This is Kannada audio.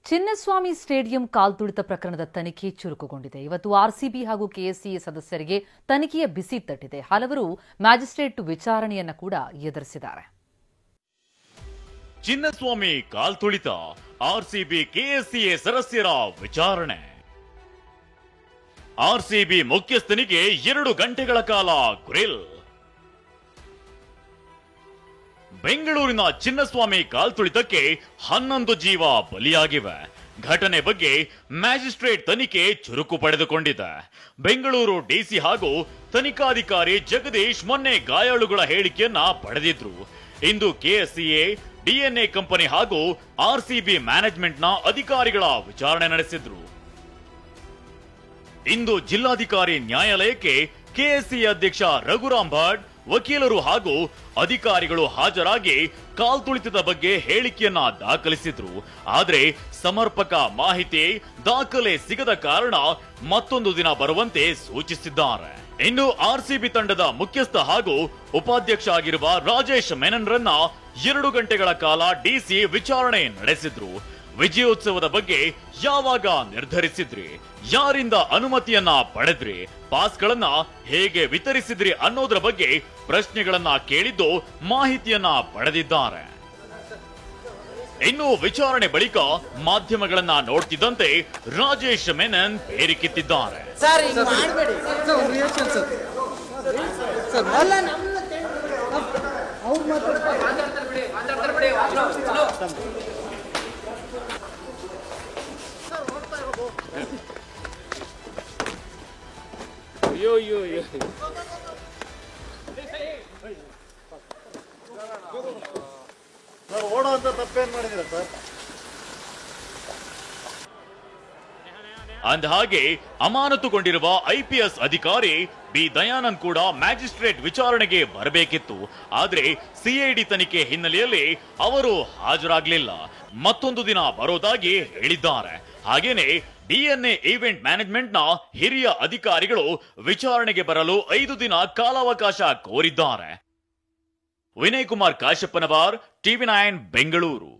ಚಿನ್ನಸ್ವಾಮಿ ಸ್ಟೇಡಿಯಂ ಕಾಲ್ತುಳಿತ ಪ್ರಕರಣದ ತನಿಖೆ ಚುರುಕುಗೊಂಡಿದೆ. ಇವತ್ತು ಆರ್ಸಿಬಿ ಹಾಗೂ ಕೆಎಸ್ಸಿಎ ಸದಸ್ಯರಿಗೆ ತನಿಖೆಯ ಬಿಸಿ ತಟ್ಟಿದೆ. ಹಲವರು ಮ್ಯಾಜಿಸ್ಟ್ರೇಟ್ ವಿಚಾರಣೆಯನ್ನ ಕೂಡ ಎದುರಿಸಿದ್ದಾರೆ. ಚಿನ್ನಸ್ವಾಮಿ ಕಾಲ್ತುಳಿತ, ಆರ್ಸಿಬಿ ಕೆಎಸ್ಸಿಎ ಸದಸ್ಯರ ವಿಚಾರಣೆ. ಆರ್ಸಿಬಿ ಮುಖ್ಯಸ್ಥನಿಗೆ 2 ಗಂಟೆಗಳ ಕಾಲ ಗ್ರಿಲ್. ಬೆಂಗಳೂರಿನ ಚಿನ್ನಸ್ವಾಮಿ ಕಾಲ್ತುಳಿತಕ್ಕೆ 11 ಜೀವ ಬಲಿಯಾಗಿವೆ. ಘಟನೆ ಬಗ್ಗೆ ಮ್ಯಾಜಿಸ್ಟ್ರೇಟ್ ತನಿಖೆ ಚುರುಕು ಪಡೆದುಕೊಂಡಿದೆ. ಬೆಂಗಳೂರು ಡಿಸಿ ಹಾಗೂ ತನಿಖಾಧಿಕಾರಿ ಜಗದೀಶ್ ಮೊನ್ನೆ ಗಾಯಾಳುಗಳ ಹೇಳಿಕೆಯನ್ನ ಪಡೆದಿದ್ರು. ಇಂದು ಕೆಎಸ್ಸಿಎ, ಡಿಎನ್ಎ ಕಂಪನಿ ಹಾಗೂ ಆರ್ಸಿಬಿ ಮ್ಯಾನೇಜ್ಮೆಂಟ್ನ ಅಧಿಕಾರಿಗಳ ವಿಚಾರಣೆ ನಡೆಸಿದ್ರು. ಇಂದು ಜಿಲ್ಲಾಧಿಕಾರಿ ನ್ಯಾಯಾಲಯಕ್ಕೆ ಕೆಎಸ್ಸಿಎ ಅಧ್ಯಕ್ಷ ರಘುರಾಮ್ ಭಟ್, ವಕೀಲರು ಹಾಗೂ ಅಧಿಕಾರಿಗಳು ಹಾಜರಾಗಿ ಕಾಲ್ತುಳಿತದ ಬಗ್ಗೆ ಹೇಳಿಕೆಯನ್ನ ದಾಖಲಿಸಿದ್ರು. ಆದ್ರೆ ಸಮರ್ಪಕ ಮಾಹಿತಿ, ದಾಖಲೆ ಸಿಗದ ಕಾರಣ ಮತ್ತೊಂದು ದಿನ ಬರುವಂತೆ ಸೂಚಿಸಿದ್ದಾರೆ. ಇನ್ನು ಆರ್ಸಿಬಿ ತಂಡದ ಮುಖ್ಯಸ್ಥ ಹಾಗೂ ಉಪಾಧ್ಯಕ್ಷ ಆಗಿರುವ ರಾಜೇಶ್ ಮೆನನ್ ರನ್ನ 2 ಗಂಟೆಗಳ ಕಾಲ ಡಿಸಿ ವಿಚಾರಣೆ ನಡೆಸಿದ್ರು. ವಿಜಯೋತ್ಸವದ ಬಗ್ಗೆ ಯಾವಾಗ ನಿರ್ಧರಿಸಿದ್ರಿ, ಯಾರಿಂದ ಅನುಮತಿಯನ್ನ ಪಡೆದ್ರಿ, ಪಾಸ್ಗಳನ್ನ ಹೇಗೆ ವಿತರಿಸಿದ್ರಿ ಅನ್ನೋದ್ರ ಬಗ್ಗೆ ಪ್ರಶ್ನೆಗಳನ್ನ ಕೇಳಿದ್ದು ಮಾಹಿತಿಯನ್ನ ಪಡೆದಿದ್ದಾರೆ. ಇನ್ನು ವಿಚಾರಣೆ ಬಳಿಕ ಮಾಧ್ಯಮಗಳನ್ನ ನೋಡ್ತಿದ್ದಂತೆ ರಾಜೇಶ್ ಮೆನನ್ ಬೇರಿಕಿತ್ತಿದ್ದಾರೆ. ಓಡುವಂತ ತಪ್ಪೇನ್ ಮಾಡಿದಿರ ಸರ್? ಅಂದ ಹಾಗೆ ಅಮಾನತುಗೊಂಡಿರುವ ಐಪಿಎಸ್ ಅಧಿಕಾರಿ ಬಿ ದಯಾನಂದ್ ಕೂಡ ಮ್ಯಾಜಿಸ್ಟ್ರೇಟ್ ವಿಚಾರಣೆಗೆ ಬರಬೇಕಿತ್ತು. ಆದ್ರೆ ಸಿಐಡಿ ತನಿಖೆ ಹಿನ್ನೆಲೆಯಲ್ಲಿ ಅವರು ಹಾಜರಾಗಲಿಲ್ಲ. ಮತ್ತೊಂದು ದಿನ ಬರೋದಾಗಿ ಹೇಳಿದ್ದಾರೆ. ಹಾಗೇನೆ ಡಿಎನ್ಎ ಈವೆಂಟ್ ಮ್ಯಾನೇಜ್ಮೆಂಟ್ನ ಹಿರಿಯ ಅಧಿಕಾರಿಗಳು ವಿಚಾರಣೆಗೆ ಬರಲು 5 ದಿನ ಕಾಲಾವಕಾಶ ಕೋರಿದ್ದಾರೆ. ವಿನಯ್ ಕುಮಾರ್ ಕಾಶ್ಯಪ್ಪನವರ್, ಟಿವಿ9 ಬೆಂಗಳೂರು.